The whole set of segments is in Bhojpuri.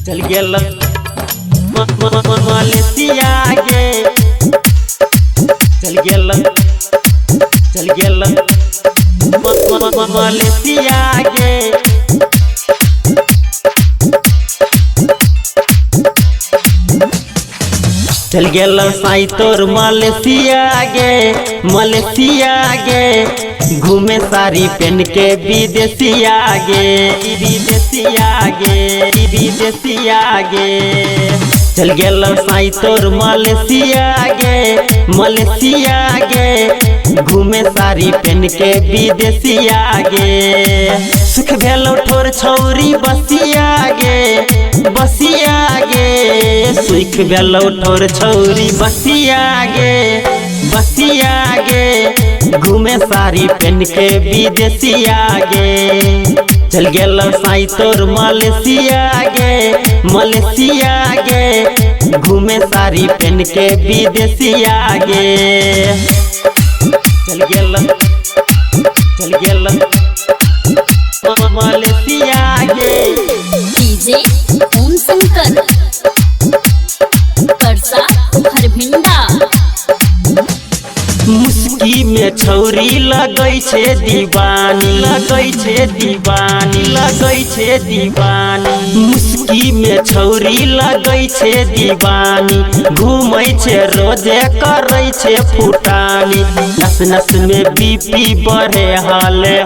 चल गेल मलेशिया गे चल गेल मलेशिया गे चल गेल साई तोर मलेशिया गे घूमे साड़ी पहन के विदेशिया गे चल गेल साई तोर मलेशिया गे घूमे साड़ी पहन के विदेशिया गे सुख भेलो ठोर छौरी बसिया गे सुख भेलो ठोर छौरी बसिया गे घूमे साड़ी पहन के विदेशिया गे चल गेल साई तोर मलेशिया गे घूमे साड़ी पहन के विदेशिया गे चल गेल मलेशिया गे डीजे ओम शंकर करसा हरभिंडा मुस्की में छौरी लगै छे दीवानी मुस्की में छौरी लगै छे दीवानी घूमै छे रोजे करै छे फुटानी नस नस में बीपी बढ़े हाले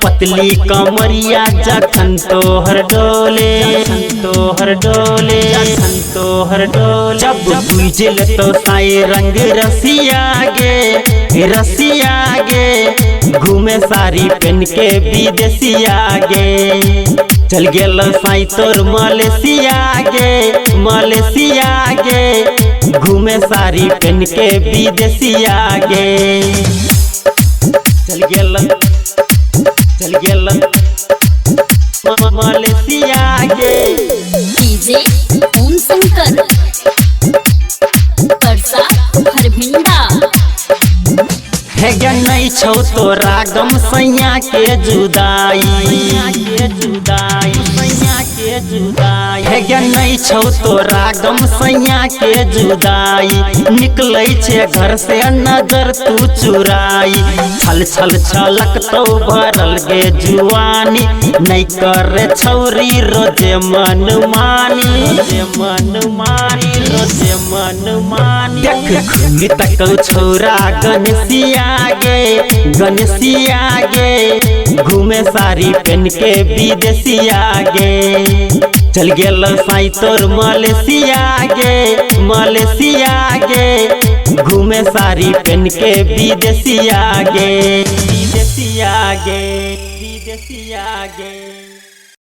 पतली कमरिया जखन तोहर डोले जब बुझल तो साई रंग रसिया गे घूमे साड़ी पहन के विदेशिया गे चल गेल साई तोर मलेशिया गे घूमे साड़ी पहन के विदेशिया गे चल गेल मलेशिया गे डीजे ओम शंकर करसा हरभिंडा है नहीं छौ तोरा गम सैया के जुदाई है नहीं छौ तोरा गम सैया के जुदाई निकलै छे घर से नजर तू चुराई छल छलक तो भरल गे जुआनी नहीं करे छौरी रोजे मन मानी देख घूमी तक छौरा गणेशिया गे घूमे साड़ी पहन के विदेशिया गे चल गेल साई तोर मलेशिया गे घूमे साड़ी पहन के विदेशिया गे